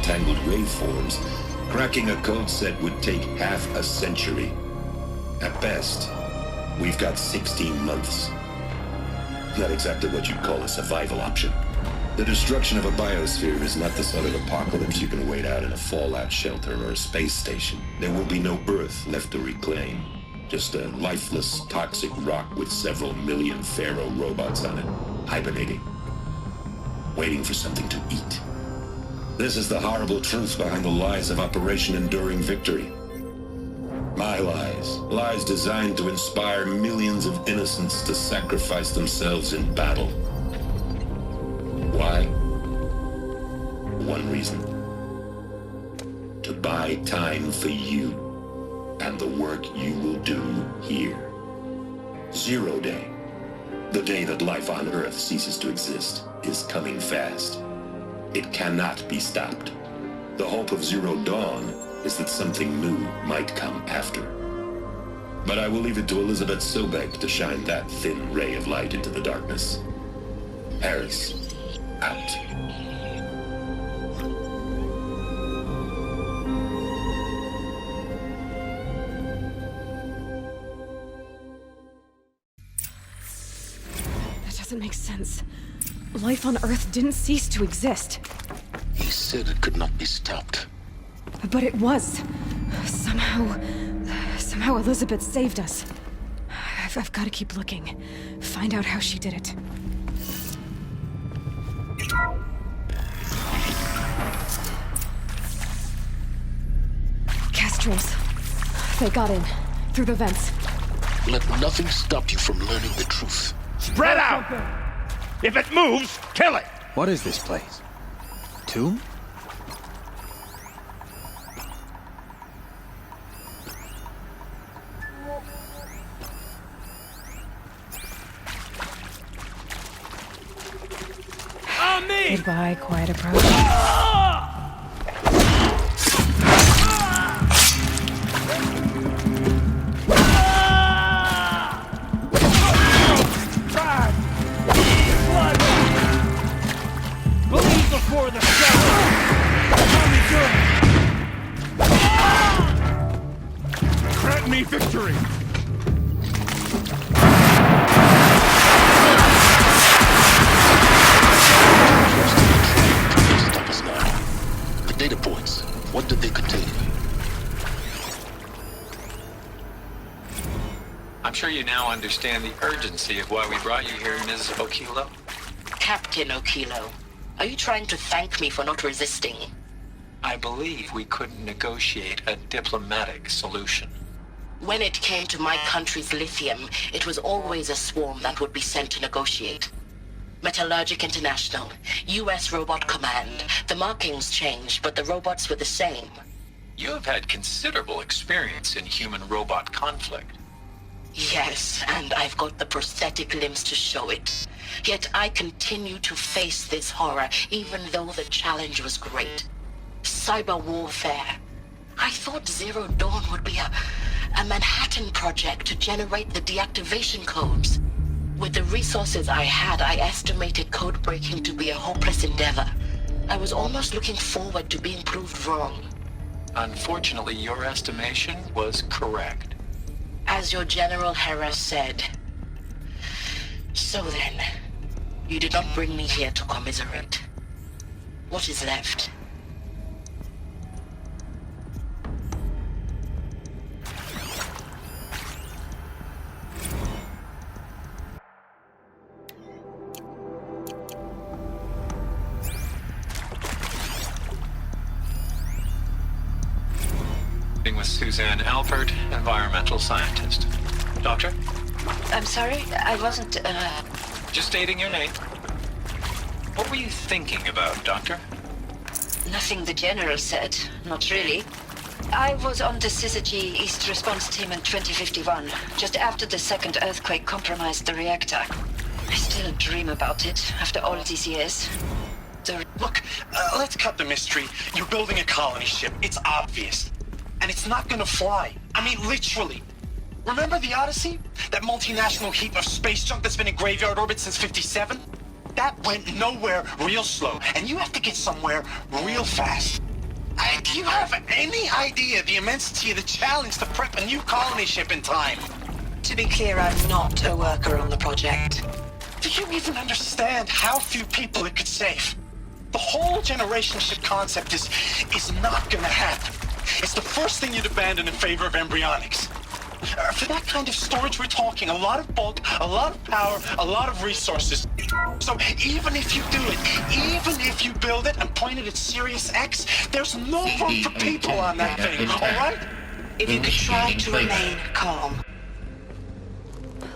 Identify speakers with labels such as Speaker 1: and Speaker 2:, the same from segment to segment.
Speaker 1: entangled waveforms, cracking a code set would take half a century. At best, we've got 16 months. Not exactly what you'd call a survival option. The destruction of a biosphere is not the sort of apocalypse you can wait out in a fallout shelter or a space station. There will be no Earth left to reclaim. Just a lifeless, toxic rock with several million Pharaoh robots on it, hibernating, waiting for something to eat. This is the horrible truth behind the lies of Operation Enduring Victory. My lies. Lies designed to inspire millions of innocents to sacrifice themselves in battle. Why? One reason. To buy time for you and the work you will do here. 0 Day, the day that life on Earth ceases to exist, is coming fast. It cannot be stopped. The hope of Zero Dawn is that something new might come after. But I will leave it to Elizabeth Sobek to shine that thin ray of light into the darkness. Harris, out.
Speaker 2: That doesn't make sense. Life on Earth didn't cease to exist.
Speaker 3: He said it could not be stopped.
Speaker 2: But it was. Somehow Elizabeth saved us. I've got to keep looking. Find out how she did it. Castrals. They got in. Through the vents.
Speaker 3: Let nothing stop you from learning the truth.
Speaker 4: Spread out! If it moves, kill it!
Speaker 5: What is this place? Tomb?
Speaker 4: On me!
Speaker 2: Goodbye, quiet approach.
Speaker 4: Believe before the show! How we doing? Grant me victory!
Speaker 3: Stop us now. The data points, what did they contain?
Speaker 6: I'm sure you now understand the urgency of why we brought you here, Ms. Okilo.
Speaker 7: Captain Okilo, are you trying to thank me for not resisting?
Speaker 6: I believe we couldn't negotiate a diplomatic solution.
Speaker 7: When it came to my country's lithium, it was always a swarm that would be sent to negotiate. Metallurgic International, US Robot Command. The markings changed, but the robots were the same.
Speaker 6: You have had considerable experience in human-robot conflict.
Speaker 7: Yes, and I've got the prosthetic limbs to show it. Yet I continue to face this horror, even though the challenge was great. Cyber warfare. I thought Zero Dawn would be a Manhattan project to generate the deactivation codes. With the resources I had, I estimated code breaking to be a hopeless endeavor. I was almost looking forward to being proved wrong.
Speaker 6: Unfortunately, your estimation was correct.
Speaker 7: As your General Hera said. So then, you did not bring me here to commiserate. What is left?
Speaker 6: With Suzanne Alpert, environmental scientist. Doctor?
Speaker 8: I'm sorry, I wasn't,
Speaker 6: Just stating your name. What were you thinking about, Doctor?
Speaker 8: Nothing the General said, not really. I was on the Syzygy East Response Team in 2051, just after the second earthquake compromised the reactor. I still dream about it, after all these years.
Speaker 9: Look, let's cut the mystery. You're building a colony ship, it's obvious. And it's not gonna fly. I mean, literally. Remember the Odyssey? That multinational heap of space junk that's been in graveyard orbit since 57? That went nowhere real slow, and you have to get somewhere real fast. you have any idea the immensity of the challenge to prep a new colony ship in time?
Speaker 7: To be clear, I'm not a worker on the project.
Speaker 9: Do you even understand how few people it could save? The whole generation ship concept is not gonna happen. It's the first thing you'd abandon in favor of embryonics. For that kind of storage, we're talking a lot of bulk, a lot of power, a lot of resources. So even if you do it, even if you build it and point it at Sirius X, there's no room for people on that thing, alright?
Speaker 7: If you could try to remain calm.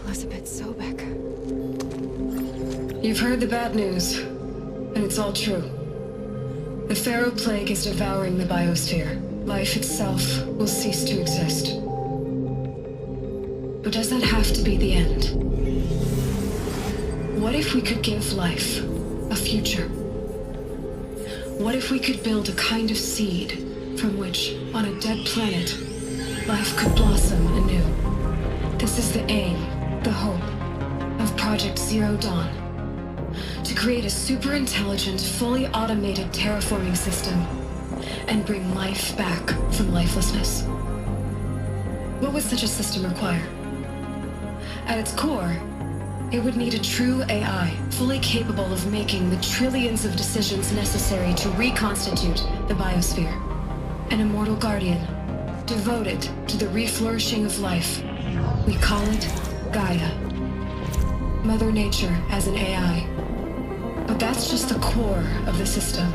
Speaker 2: Elizabeth Sobek.
Speaker 10: You've heard the bad news, and it's all true. The Pharaoh Plague is devouring the biosphere. Life itself will cease to exist. But does that have to be the end? What if we could give life a future? What if we could build a kind of seed from which, on a dead planet, life could blossom anew? This is the aim, the hope, of Project Zero Dawn. To create a super-intelligent, fully automated terraforming system and bring life back from lifelessness. What would such a system require? At its core, it would need a true AI, fully capable of making the trillions of decisions necessary to reconstitute the biosphere. An immortal guardian, devoted to the reflourishing of life. We call it Gaia. Mother Nature as an AI. But that's just the core of the system.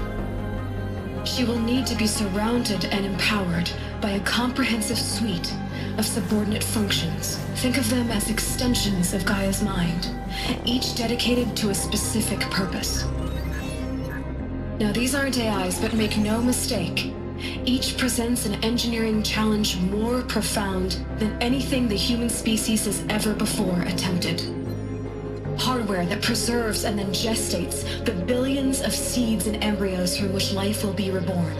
Speaker 10: She will need to be surrounded and empowered by a comprehensive suite of subordinate functions. Think of them as extensions of Gaia's mind, each dedicated to a specific purpose. Now, these aren't AIs, but make no mistake, each presents an engineering challenge more profound than anything the human species has ever before attempted. Hardware that preserves and then gestates the billions of seeds and embryos from which life will be reborn.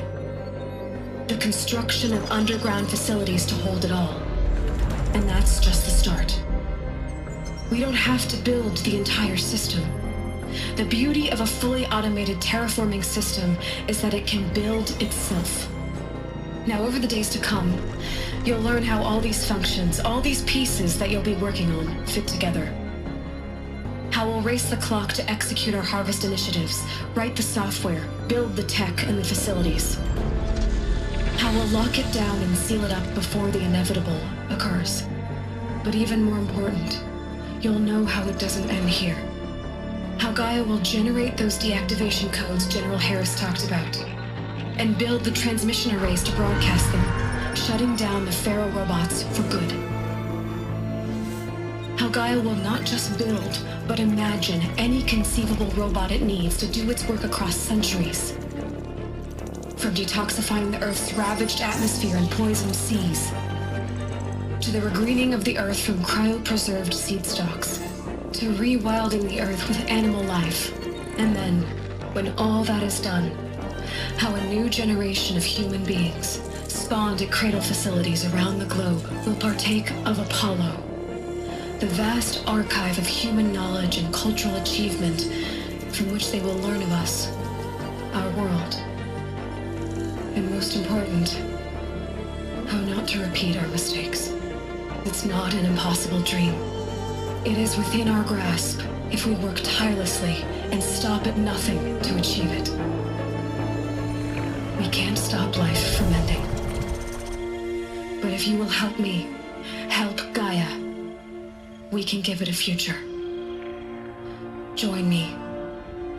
Speaker 10: The construction of underground facilities to hold it all. And that's just the start. We don't have to build the entire system. The beauty of a fully automated terraforming system is that it can build itself. Now, over the days to come, you'll learn how all these functions, all these pieces that you'll be working on, fit together. How we'll race the clock to execute our harvest initiatives, write the software, build the tech and the facilities. How we'll lock it down and seal it up before the inevitable occurs. But even more important, you'll know how it doesn't end here. How Gaia will generate those deactivation codes General Harris talked about, and build the transmission arrays to broadcast them, shutting down the Pharaoh robots for good. How Gaia will not just build, but imagine any conceivable robot it needs to do its work across centuries. From detoxifying the Earth's ravaged atmosphere and poisoned seas, to the regreening of the Earth from cryopreserved seed stalks, to rewilding the Earth with animal life. And then, when all that is done, how a new generation of human beings, spawned at cradle facilities around the globe, will partake of Apollo, the vast archive of human knowledge and cultural achievement from which they will learn of us, our world. And most important, how not to repeat our mistakes. It's not an impossible dream. It is within our grasp if we work tirelessly and stop at nothing to achieve it. We can't stop life from ending. But if you will help me, help Gaia, we can give it a future. Join me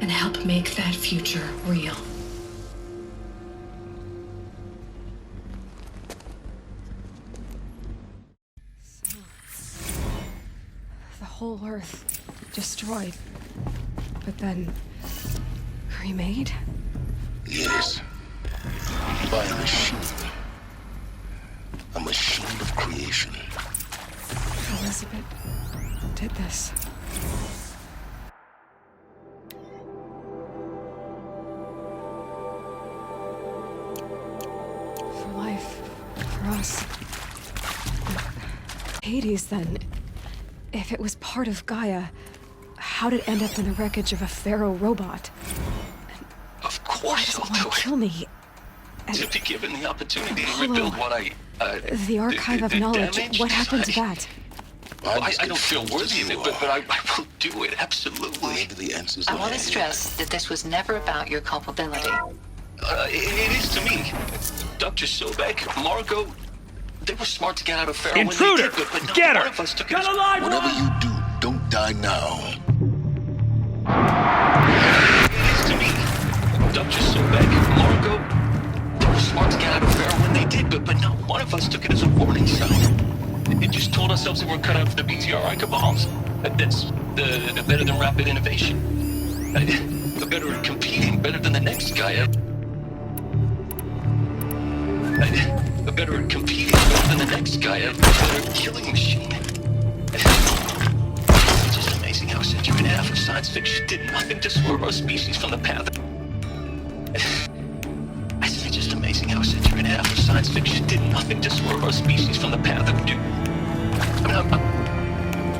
Speaker 10: and help make that future real.
Speaker 2: The whole Earth destroyed, but then remade?
Speaker 3: Yes. By a machine. A machine of creation.
Speaker 2: Elizabeth did this. For life, for us. Hades, then. If it was part of Gaia, how'd it end up in the wreckage of a Pharaoh robot?
Speaker 3: Of course
Speaker 2: Why
Speaker 3: I'll
Speaker 2: does it
Speaker 3: do
Speaker 2: want
Speaker 3: it.
Speaker 2: to kill me?
Speaker 6: To be given the opportunity to rebuild what I...
Speaker 2: The Archive of Knowledge.
Speaker 6: damaged,
Speaker 2: What happened to that?
Speaker 6: Well, I don't feel worthy of it, but I will do it, absolutely.
Speaker 3: The answers
Speaker 8: I want to stress that this was never about your culpability.
Speaker 6: It is to me. Dr. Sobek, Margot, they were smart to get out of Pharaoh
Speaker 4: Intruder!
Speaker 6: when they did, but not
Speaker 4: Get her!
Speaker 6: one of us took it.
Speaker 3: Whatever you do, don't die now.
Speaker 6: It is to me. Dr. Sobek, Margot, they were smart to get out of Pharaoh when they did, but not one of us took it as a warning sign. It just told ourselves that we're cut out for the BTR revolves. That's the better than rapid innovation. The better at competing, better than the next guy. The better at competing, better than the next guy. A better killing machine. It's just amazing how a century and a half of science fiction did nothing to swerve our species from the path. I said it's just amazing how a century and a half of science fiction did nothing to swerve our species from the path of doom. I mean,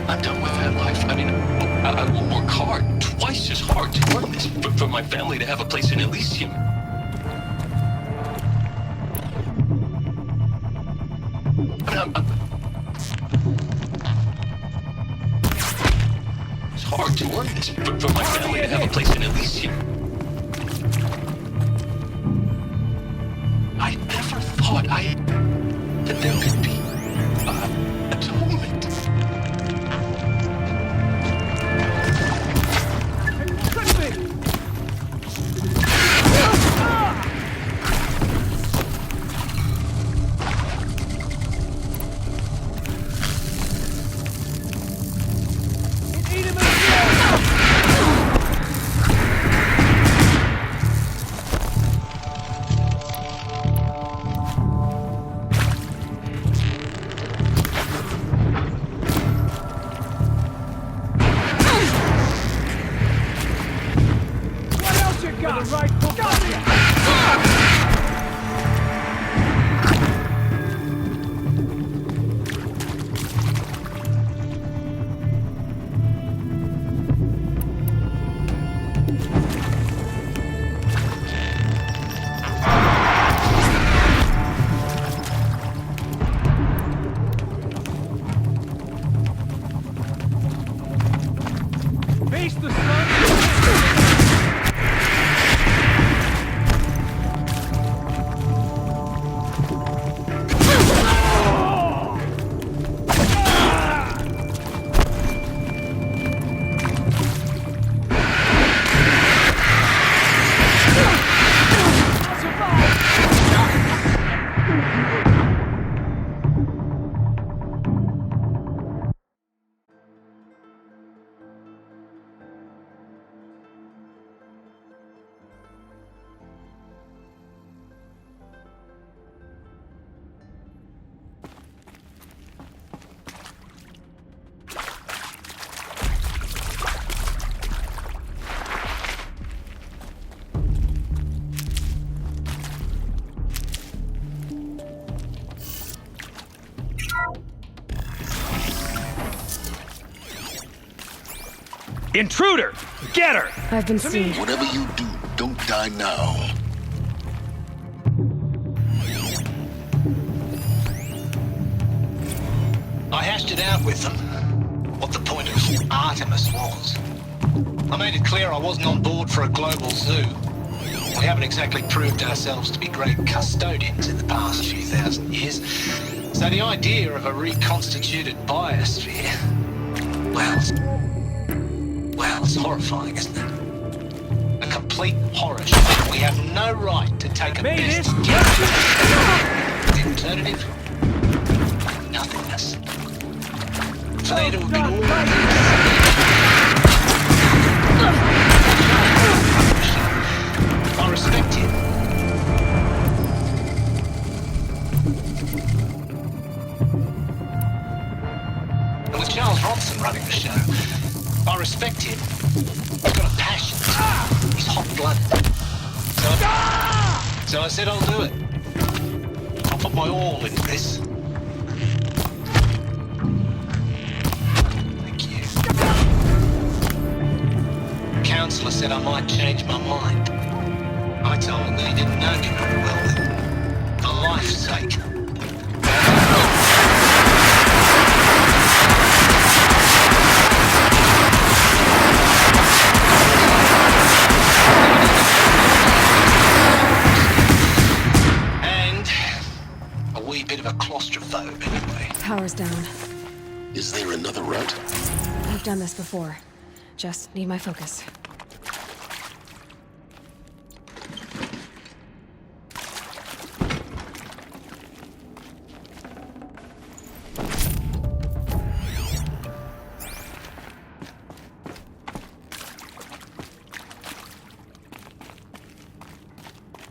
Speaker 6: I'm done with that life. I mean, I will work hard, twice as hard to earn this, for my family to have a place in Elysium. I mean, it's hard to earn this, for my family to have a place in Elysium. I never thought that there could be atonement.
Speaker 4: Intruder! Get her!
Speaker 2: I've been seen.
Speaker 3: Whatever you do, don't die now.
Speaker 5: I hashed it out with them, what the point of Artemis was. I made it clear I wasn't on board for a global zoo. We haven't exactly proved ourselves to be great custodians in the past few thousand years. So the idea of a reconstituted biosphere, well, it's horrifying, isn't it? A complete horror show. We have no right to take a best guess. The alternative? Nothingness. For there to have been all I respect him. And with Charles Robson running the show, I respect him. He's got a passion. He's hot-blooded. So I said I'll do it. I'll put my all into this. Thank you. The counselor said I might change my mind. I told him that he didn't know me very well then. bit of a claustrophobe anyway.
Speaker 2: Power's down.
Speaker 3: Is there another route?
Speaker 2: I've done this before. Just need my focus.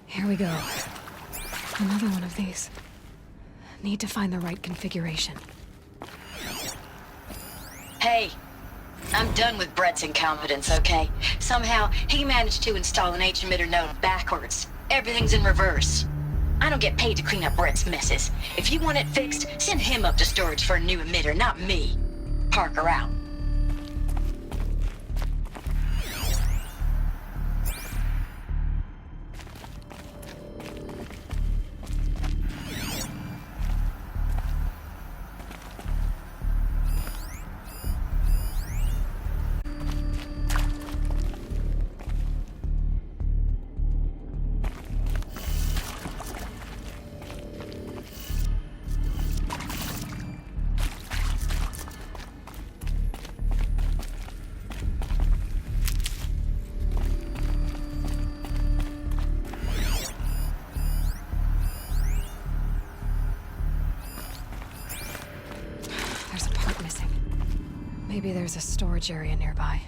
Speaker 2: Here we go. Another one of these. Need to find the right configuration.
Speaker 8: Hey, I'm done with Brett's incompetence, okay? Somehow, he managed to install an H-emitter node backwards. Everything's in reverse. I don't get paid to clean up Brett's messes. If you want it fixed, send him up to storage for a new emitter, not me. Parker out.
Speaker 2: Maybe there's a storage area nearby.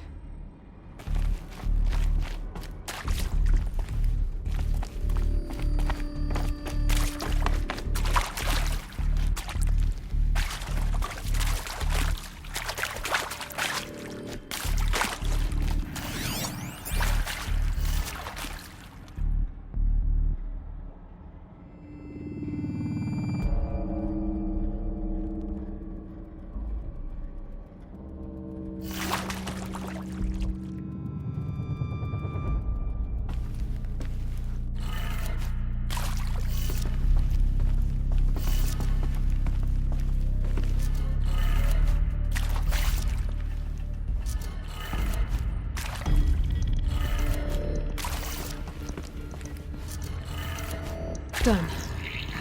Speaker 2: Done.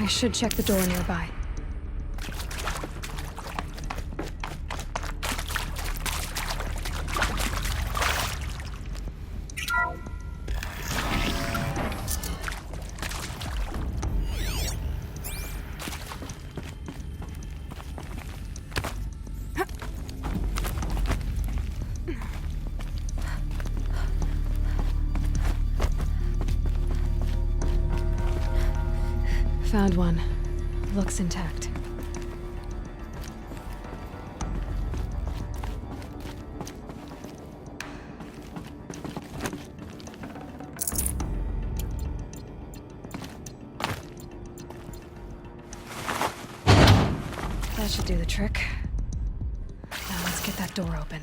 Speaker 2: I should check the door nearby. Found one. Looks intact. That should do the trick. Now let's get that door open.